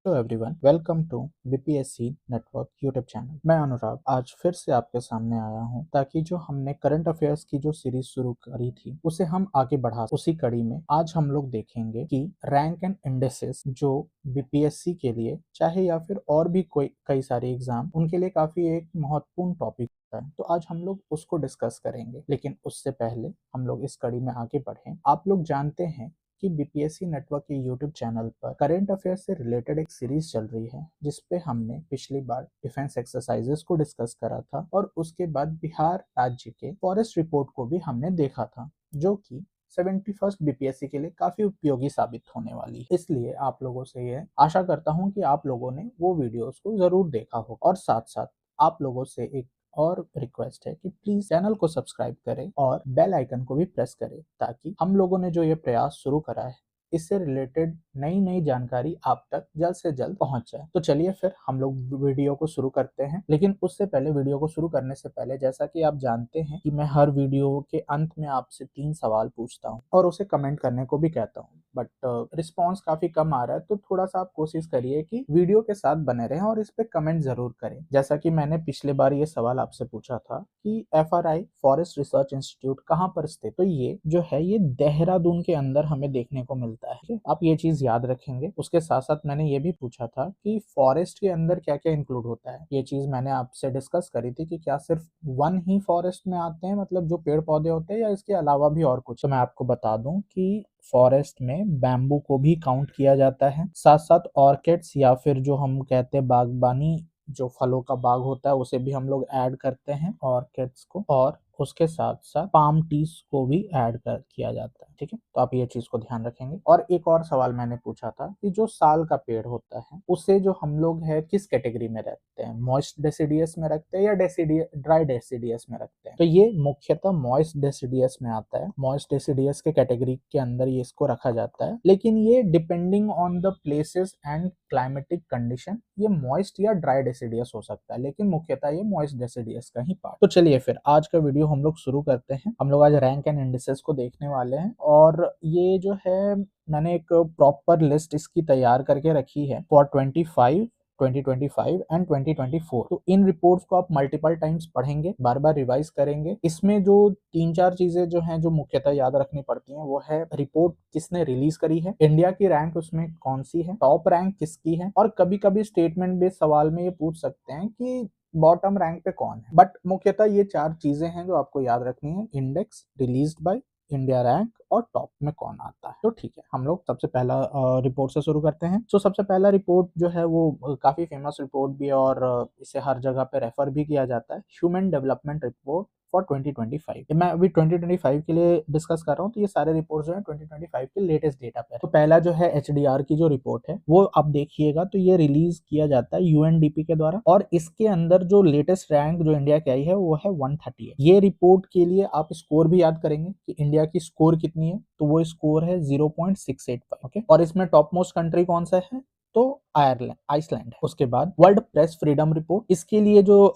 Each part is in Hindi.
Hello everyone, welcome to BPSC network YouTube channel. मैं अनुराग आज फिर से आपके सामने आया हूं ताकि जो हमने करंट अफेयर्स की जो सीरीज शुरू करी थी उसे हम आगे बढ़ा। उसी कड़ी में आज हम लोग देखेंगे कि रैंक एंड इंडेक्सेस जो बीपीएससी के लिए चाहे या फिर और भी कोई कई सारे एग्जाम उनके लिए काफी एक महत्वपूर्ण टॉपिक है। तो आज हम लोग उसको डिस्कस करेंगे, लेकिन उससे पहले हम लोग इस कड़ी में आगे बढ़ें। आप लोग जानते हैं कि बीपीएससी नेटवर्क के यूट्यूब चैनल पर करंट अफेयर्स से रिलेटेड एक सीरीज चल रही है जिसपे हमने पिछली बार डिफेंस एक्सरसाइजेस को डिस्कस करा था और उसके बाद बिहार राज्य के फॉरेस्ट रिपोर्ट को भी हमने देखा था, जो कि 71st बीपीएससी के लिए काफी उपयोगी साबित होने वाली है। इसलिए आप लोगों से ये आशा करता हूं कि आप लोगों ने वो वीडियोस को जरूर देखा हो और साथ साथ आप लोगों से एक और रिक्वेस्ट है कि प्लीज चैनल को सब्सक्राइब करें और बेल आइकन को भी प्रेस करें ताकि हम लोगों ने जो ये प्रयास शुरू करा है इससे रिलेटेड नई नई जानकारी आप तक जल्द से जल्द पहुंच जाए। तो चलिए फिर हम लोग वीडियो को शुरू करते हैं, लेकिन उससे पहले वीडियो को शुरू करने से पहले जैसा कि आप जानते हैं कि मैं हर वीडियो के अंत में आपसे 3 सवाल पूछता हूं और उसे कमेंट करने को भी कहता हूं, बट रिस्पॉन्स काफी कम आ रहा है। तो थोड़ा सा आप कोशिश करिए कि वीडियो के साथ बने रहें और इस पे कमेंट जरूर करें। जैसा कि मैंने पिछले बार ये सवाल आपसे पूछा था कि FRI फॉरेस्ट रिसर्च इंस्टीट्यूट कहाँ पर स्थित, तो ये जो है ये देहरादून के अंदर हमें देखने को मिलता है। आप ये चीज याद रखेंगे। उसके साथ साथ मैंने ये भी पूछा था कि फॉरेस्ट के अंदर क्या क्या इंक्लूड होता है। ये चीज मैंने आपसे डिस्कस करी थी कि क्या सिर्फ वन ही फॉरेस्ट में आते हैं, मतलब जो पेड़ पौधे होते हैं, या इसके अलावा भी और कुछ। तो मैं आपको बता दूं कि फॉरेस्ट में बैम्बू को भी काउंट किया जाता है, साथ साथ ऑर्किड्स या फिर जो हम कहते हैं बागबानी, जो फलों का बाग होता है उसे भी हम लोग ऐड करते हैं ऑर्किड्स को, और उसके साथ साथ पाम टीज को भी ऐड कर किया जाता है। ठीक है, तो आप ये चीज को ध्यान रखेंगे। और एक और सवाल मैंने पूछा था कि जो साल का पेड़ होता है उसे जो हम लोग है किस कैटेगरी में रखते हैं, मॉइस्ट डेसिडियस में रखते हैं या ड्राई डेसिडियस में रखते हैं। तो ये मुख्यतः मॉइस्ट डेसिडियस में आता है। मॉइस्ट डेसिडियस के कैटेगरी के अंदर ये इसको रखा जाता है, लेकिन ये depending on the places and climatic condition ये मॉइस्ट या ड्राई डेसिडियस हो सकता है, लेकिन मुख्यतः ये मॉइस्ट डेसिडियस का ही पार्ट। तो चलिए फिर आज का वीडियो हम लोग शुरू करते हैं। हम लोग आज रैंक एंड इंडिसेस को देखने वाले हैं और ये जो है मैंने एक प्रॉपर लिस्ट इसकी तैयार करके रखी है फॉर 2025 एंड 2024। तो इन रिपोर्ट्स को आप मल्टीपल टाइम्स पढ़ेंगे, बार बार रिवाइज करेंगे। इसमें जो 3-4 चीजें जो हैं जो मुख्यतः याद रखनी पड़ती हैं वो है रिपोर्ट किसने रिलीज करी है, इंडिया की रैंक उसमें कौन सी है, टॉप रैंक किसकी है, और कभी कभी स्टेटमेंट बेस्ड सवाल में ये पूछ सकते हैं कि बॉटम रैंक पे कौन है। बट मुख्यतः ये 4 चीजें हैं जो आपको याद रखनी है, index, released by, India rank और टॉप में कौन आता है। तो ठीक है, हम लोग सबसे पहला रिपोर्ट से शुरू करते हैं। तो सबसे पहला रिपोर्ट जो है वो काफी फेमस रिपोर्ट भी है और इसे हर जगह पे रेफर भी किया जाता है, ह्यूमन डेवलपमेंट रिपोर्ट फॉर 2025। मैं अभी 2025 के लिए डिस्कस कर रहा हूँ, तो ये सारे रिपोर्ट जो है 2025 के लेटेस्ट डेटा पे। तो पहला जो है HDR की जो रिपोर्ट है वो आप देखिएगा, तो ये रिलीज किया जाता है UNDP के द्वारा और इसके अंदर जो लेटेस्ट रैंक जो इंडिया की आई है वो है 138। ये रिपोर्ट के लिए आप स्कोर भी याद करेंगे कि इंडिया की स्कोर कितनी है, तो वो स्कोर है 0.685। ओके, और इसमें टॉप मोस्ट कंट्री कौन सा है, तो आइसलैंड है। उसके बाद वर्ल्ड प्रेस फ्रीडम रिपोर्ट, इसके लिए जो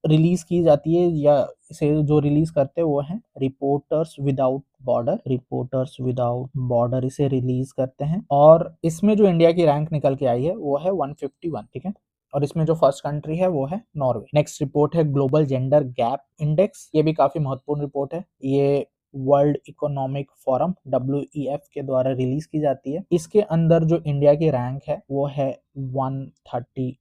रिलीज की जाती है या इसे जो रिलीज करते हैं वो है रिपोर्टर्स विदाउट बॉर्डर इसे रिलीज करते हैं और इसमें जो इंडिया की रैंक निकल के आई है वो है 151। ठीक है, और इसमें जो फर्स्ट कंट्री है वो है नॉर्वे। नेक्स्ट रिपोर्ट है ग्लोबल जेंडर गैप इंडेक्स, ये भी काफी महत्वपूर्ण रिपोर्ट है। ये वर्ल्ड इकोनॉमिक फोरम WEF के द्वारा रिलीज की जाती है। इसके अंदर जो इंडिया की रैंक है वो है 131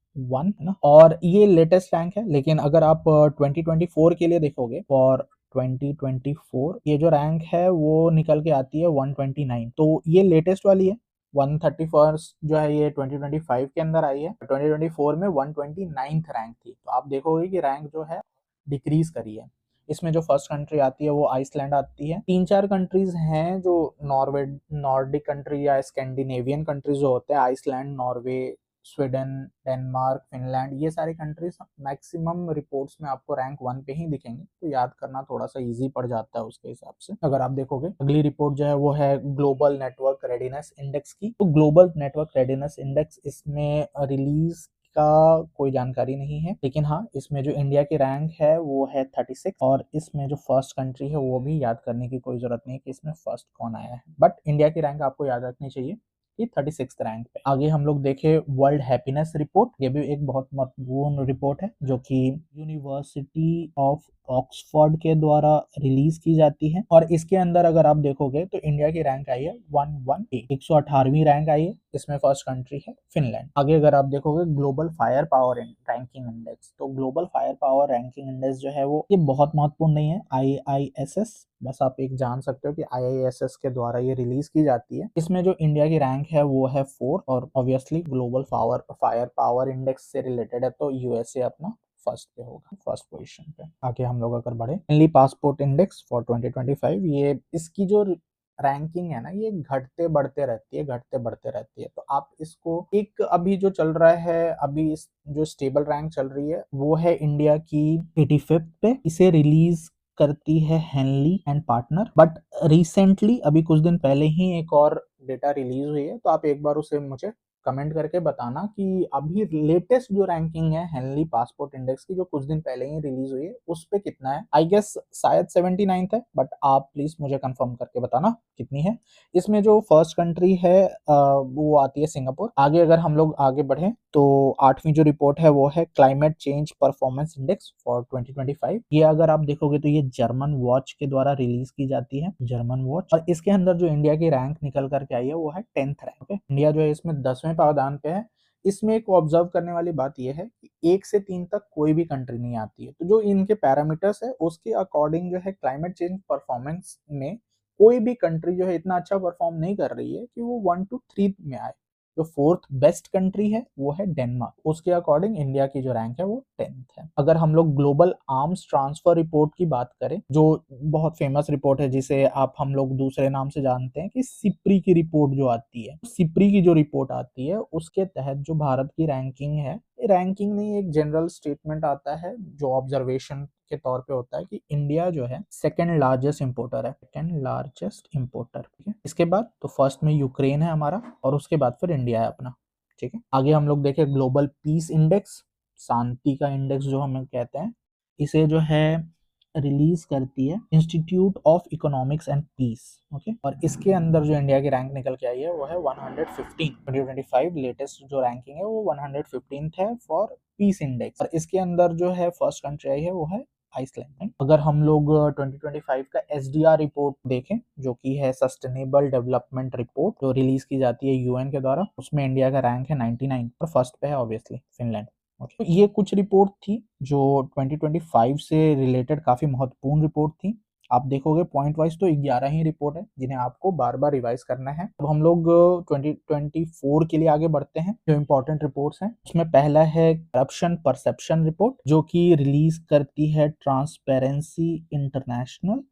है ना, और ये लेटेस्ट रैंक है। लेकिन अगर आप 2024 के लिए देखोगे, फॉर 2024 ये जो रैंक है वो निकल के आती है 129, तो ये लेटेस्ट वाली है। 131 जो है ये 2025 के अंदर आई है, 2024 में 129th रैंक थी। तो आप देखोगे कि रैंक जो है डिक्रीज करी है। इसमें जो फर्स्ट कंट्री आती है वो आइसलैंड आती है। 3-4 कंट्रीज हैं जो नॉर्डिक कंट्री या स्कैंडिनेवियन कंट्रीज जो होते हैं, Iceland, Norway, Sweden, Denmark, Finland, ये सारी कंट्रीज मैक्सिमम रिपोर्ट्स में आपको रैंक 1 पे ही दिखेंगे, तो याद करना थोड़ा सा इजी पड़ जाता है उसके हिसाब से। अगर आप देखोगे अगली रिपोर्ट जो है वो है ग्लोबल नेटवर्क रेडीनेस इंडेक्स की। तो ग्लोबल नेटवर्क रेडीनेस इंडेक्स, इसमें रिलीज का कोई जानकारी नहीं है, लेकिन हाँ इसमें जो इंडिया की रैंक है वो है 36 और इसमें जो फर्स्ट कंट्री है वो भी याद करने की कोई जरूरत नहीं है कि इसमें फर्स्ट कौन आया है, बट इंडिया की रैंक आपको याद रखनी चाहिए कि 36 रैंक पे। आगे हम लोग देखे वर्ल्ड हैप्पीनेस रिपोर्ट, ये भी एक बहुत महत्वपूर्ण रिपोर्ट है जो कि यूनिवर्सिटी ऑफ ऑक्सफोर्ड के द्वारा रिलीज की जाती है। और इसके अंदर अगर आप देखोगे तो इंडिया की रैंक आई है 118वीं रैंक आई है। इसमें फर्स्ट कंट्री है फिनलैंड। आगे अगर आप देखोगे global fire power ranking index, तो global fire power ranking index जो है वो ये बहुत महत्वपूर्ण नहीं है, IISS, बस आप एक जान सकते हो कि IISS के द्वारा ये रिलीज की जाती है। इसमें जो इंडिया की रैंक है वो है 4, और obviously global fire power index से रिलेटेड है तो यूएसए अपना फर्स्ट पे होगा, फर्स्ट पोजीशन पे। आगे हम लोग अगर बढ़े, इनली पासपोर्ट इंडेक्स फॉर 2025, ये इसकी जो रैंकिंग है ना, ये घटते बढ़ते रहती है, घटते बढ़ते रहती है। तो आप इसको एक अभी जो चल रहा है, अभी इस जो स्टेबल रैंक चल रही है वो है इंडिया की 85th पे। इसे रिलीज करती है Henley and partner, but recently अभी कुछ दिन पहले ही एक और डेटा रिलीज हुई है, तो आप एक बार उसे मुझे कमेंट करके बताना कि अभी लेटेस्ट जो रैंकिंग है हेनली पासपोर्ट इंडेक्स की, जो कुछ दिन पहले ही रिलीज हुई है, उस पे कितना है। आई गेस शायद 79th है, बट आप प्लीज मुझे कंफर्म करके बताना कितनी है। इसमें जो फर्स्ट कंट्री है वो आती है सिंगापुर। आगे अगर हम लोग आगे बढ़े तो 8वीं जो रिपोर्ट है वो है climate change performance index for 2025। ये अगर आप देखोगे तो ये जर्मन वॉच के द्वारा रिलीज की जाती है, जर्मन वॉच। और इसके अंदर जो इंडिया की रैंक निकल करके आई है वो है 10th रैंक। ओके, इंडिया जो है इसमें 10वें पावदान पे है। इसमें एक ऑब्जर्व करने वाली बात यह है कि 1 से 3 तक कोई भी कंट्री नहीं आती है, तो जो इनके पैरामीटर्स है उसके अकॉर्डिंग जो है क्लाइमेट चेंज परफॉर्मेंस में कोई भी कंट्री जो है इतना अच्छा परफॉर्म नहीं कर रही है कि वो 1 to 3 में आए। जो फोर्थ बेस्ट कंट्री है वो है डेनमार्क, उसके अकॉर्डिंग इंडिया की जो रैंक है वो 10th है। अगर हम लोग ग्लोबल आर्म्स ट्रांसफर रिपोर्ट की बात करें, जो बहुत फेमस रिपोर्ट है जिसे आप हम लोग दूसरे नाम से जानते हैं कि सिप्री की रिपोर्ट जो आती है, सिप्री की जो रिपोर्ट आती है उसके तहत जो भारत की रैंकिंग है, रैंकिंग नहीं, एक जनरल स्टेटमेंट आता है जो ऑब्जर्वेशन के तौर पे होता है कि इंडिया जो है सेकंड लार्जेस्ट इंपोर्टर है, सेकंड लार्जेस्ट इंपोर्टर। ठीक है, इसके बाद तो फर्स्ट में यूक्रेन है हमारा, और उसके बाद फिर इंडिया है अपना। ठीक है, आगे हम लोग देखें ग्लोबल पीस इंडेक्स, शांति का इंडेक्स जो हम कहते हैं, इसे जो है रिलीज करती है Institute of Economics and Peace. Okay, और इसके अंदर जो इंडिया की रैंक निकल के आई है वो है 115। 2025 लेटेस्ट जो रैंकिंग है वो 115th है फॉर पीस इंडेक्स। और इसके अंदर जो है फर्स्ट कंट्री आई है वो है आइसलैंड। अगर हम लोग 2025 का SDR रिपोर्ट देखें, जो कि है सस्टेनेबल डेवलपमेंट रिपोर्ट, जो रिलीज की जाती है UN के द्वारा, उसमें इंडिया का रैंक है 99 और फर्स्ट पे है ऑब्वियसली फिनलैंड। तो ये कुछ रिपोर्ट थी जो 2025 से रिलेटेड काफी महत्वपूर्ण रिपोर्ट थी। आप देखोगे पॉइंट वाइज तो 11 ही रिपोर्ट है जिन्हें आपको बार बार रिवाइज करना है। अब हम लोग 2024 के लिए आगे बढ़ते हैं। जो इंपॉर्टेंट रिपोर्ट्स हैं उसमें पहला है करप्शन परसेप्शन रिपोर्ट, जो कि रिलीज करती है ट्रांसपेरेंसी इंटरनेशनल,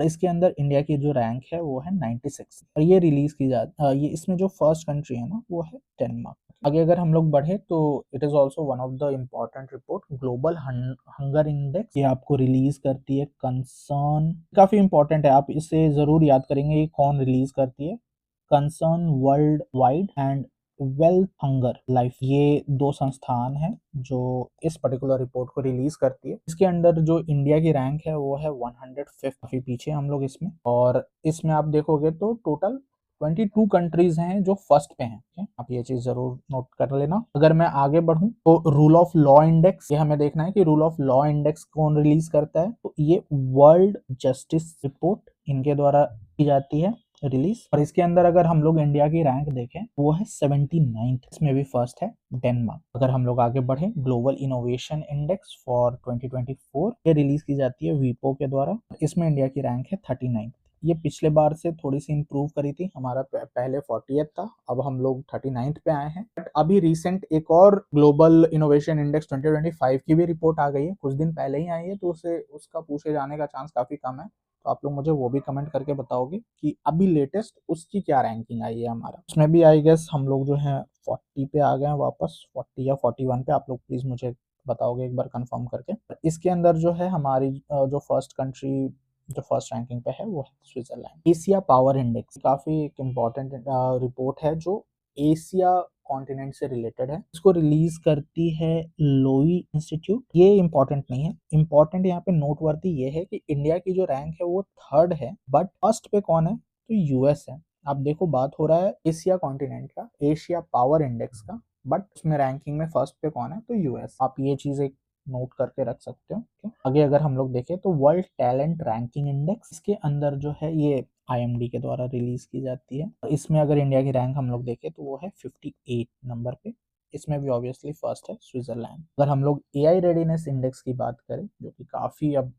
इसके अंदर इंडिया की जो रैंक है वो है 96, और ये रिलीज की ये इसमें जो फर्स्ट कंट्री है ना वो है डेनमार्क। आगे अगर हम लोग बढ़े तो it is also one of the important report global hunger index, ये आपको रिलीज करती है कंसर्न, काफी इंपॉर्टेंट है, आप इसे जरूर याद करेंगे ये कौन रिलीज करती है। Concern world wide and wealth hunger life, ये दो संस्थान हैं जो इस पर्टिकुलर रिपोर्ट को रिलीज करती है। इसके अंदर जो इंडिया की रैंक है वो है 105, काफी पीछे हम लोग इसमें। और इसमें आप देखोगे तो टोटल 22 कंट्रीज हैं जो फर्स्ट पे हैं। okay? आप ये चीज जरूर नोट कर लेना। अगर मैं आगे बढ़ूं तो रूल ऑफ लॉ इंडेक्स, ये हमें देखना है कि रूल ऑफ लॉ इंडेक्स कौन रिलीज करता है, तो ये वर्ल्ड जस्टिस रिपोर्ट इनके द्वारा की जाती है रिलीज। और इसके अंदर अगर हम लोग इंडिया की रैंक देखें वो है 79th, इसमें भी फर्स्ट है डेनमार्क। अगर हम लोग आगे बढ़े ग्लोबल इनोवेशन इंडेक्स फॉर 2024, ये रिलीज की जाती है वीपो के द्वारा, इसमें इंडिया की रैंक है 39। ये पिछले बार से थोड़ी सी इंप्रूव करी थी, हमारा पहले 40th था, अब हम लोग 39th पे आए हैं। बट अभी रिसेंट एक और ग्लोबल इनोवेशन इंडेक्स 2025 की भी रिपोर्ट आ गई है, कुछ दिन पहले ही आई है, तो उसे उसका पूछे जाने का चांस काफी कम है। तो आप लोग मुझे वो भी कमेंट करके बताओगे कि अभी लेटेस्ट उसकी क्या रैंकिंग आई है हमारा। उसमें भी आई गेस हम लोग जो है 40 पे आ गए हैं वापस, 40 या 41 पे। आप लोग प्लीज मुझे बताओगे एक बार कंफर्म करके। इसके अंदर जो है हमारी जो फर्स्ट कंट्री जो फर्स्ट रैंकिंग पे है वो है स्विट्जरलैंड। एशिया पावर इंडेक्स काफी एक इम्पॉर्टेंट रिपोर्ट है जो एशिया कॉन्टिनेंट से रिलेटेड है। इसको रिलीज करती है लोई इंस्टीट्यूट। ये इंपॉर्टेंट नहीं है, इंपॉर्टेंट यहाँ पे नोटवर्दी ये है कि इंडिया की जो रैंक है वो थर्ड है, बट फर्स्ट पे कौन है, तो यूएस है। आप देखो बात हो रहा है एशिया कॉन्टिनेंट का, एशिया पावर इंडेक्स का, बट उसमें रैंकिंग में फर्स्ट पे कौन है? तो यूएस। आप ये चीज एक नोट करके रख सकते हो। आगे अगर हम लोग देखें तो वर्ल्ड टैलेंट रैंकिंग इंडेक्स, इसके अंदर जो है ये आईएमडी के द्वारा रिलीज की जाती है। इसमें अगर इंडिया की रैंक हम लोग देखें तो वो है 58 नंबर पे। इसमें भी ऑब्वियसली फर्स्ट है स्विट्जरलैंड। अगर हम लोग एआई रेडीनेस इंडेक्स की बात करें, जो कि काफी अब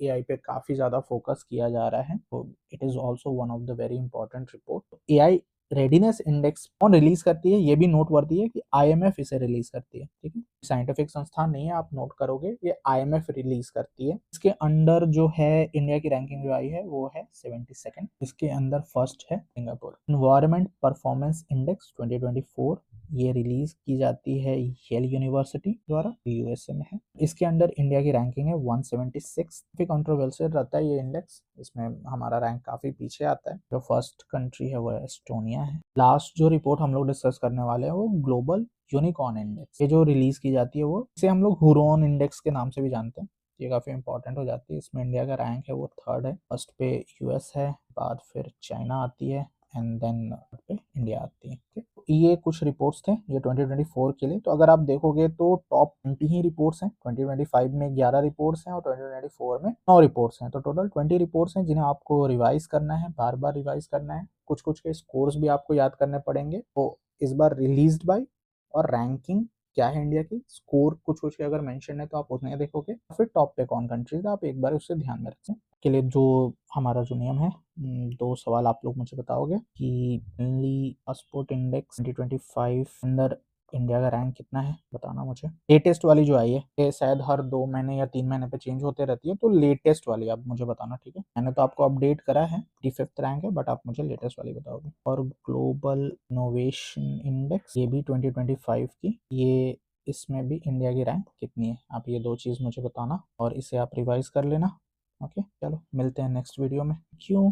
एआई पे काफी ज्यादा फोकस किया जा रहा है, तो it is also one of the very important report. AI readiness index कौन रिलीज करती है, ये भी नोट वर्दी है कि आईएमएफ इसे रिलीज करती है। ठीक है, साइंटिफिक संस्थान नहीं है, आप नोट करोगे, ये आईएमएफ रिलीज करती है। इसके अंदर जो है इंडिया की रैंकिंग जो आई है वो है 72nd। इसके अंदर फर्स्ट है सिंगापुर। एनवायरमेंट परफॉर्मेंस इंडेक्स 2024, ये रिलीज की जाती है येल यूनिवर्सिटी द्वारा, यूएसए में है। इसके अंदर इंडिया की रैंकिंग है 176। काफी कंट्रोवर्शियल रहता है ये इंडेक्स, इसमें हमारा रैंक काफी पीछे आता है। जो फर्स्ट कंट्री है वो एस्टोनिया है। लास्ट जो रिपोर्ट हम लोग डिस्कस करने वाले हैं वो ग्लोबल यूनिकॉर्न इंडेक्स, ये जो रिलीज की जाती है वो, इसे हम लोग हुरोन इंडेक्स के नाम से भी जानते हैं। ये काफी इंपॉर्टेंट हो जाती है। इसमें इंडिया का रैंक है वो थर्ड है। फर्स्ट पे यूएस है, बाद फिर चाइना आती है, एंड देन पे इंडिया आती है। ये कुछ रिपोर्ट्स थे ये 2024 के लिए। तो अगर आप देखोगे तो टॉप 20 ही रिपोर्ट्स हैं। 2025 में 11 रिपोर्ट्स हैं और 2024 में 9 रिपोर्ट्स हैं। तो टोटल 20 रिपोर्ट्स हैं जिन्हें आपको रिवाइज करना है, बार बार रिवाइज करना है। कुछ कुछ के स्कोर्स भी आपको याद करने पड़ेंगे। तो इस बार रिलीज्ड बाय और रैंकिंग क्या है इंडिया की, स्कोर कुछ कुछ के अगर मेंशन है तो आप उसमें देखोगे, फिर टॉप पे कौन कंट्रीज है आप एक बार उससे ध्यान में रखें। के लिए जो हमारा जो नियम है, 2 सवाल आप लोग मुझे बताओगे कि पासपोर्ट इंडेक्स 2025 अंदर इंडिया का रैंक कितना है, बताना मुझे। लेटेस्ट वाली जो आई है, ये शायद हर 2 महीने या 3 महीने पे चेंज होते रहती है, तो लेटेस्ट वाली आप मुझे बताना, ठीक है। मैंने तो आपको अपडेट करा है, 55th रैंक है, बट आप मुझे लेटेस्ट वाली बताओगे। और ग्लोबल इनोवेशन इंडेक्स, ये भी 2025 की, ये इसमें भी इंडिया की रैंक कितनी है, आप ये 2 चीज़ मुझे बताना और इसे आप रिवाइज कर लेना। ओके, चलो मिलते हैं नेक्स्ट वीडियो में। क्यों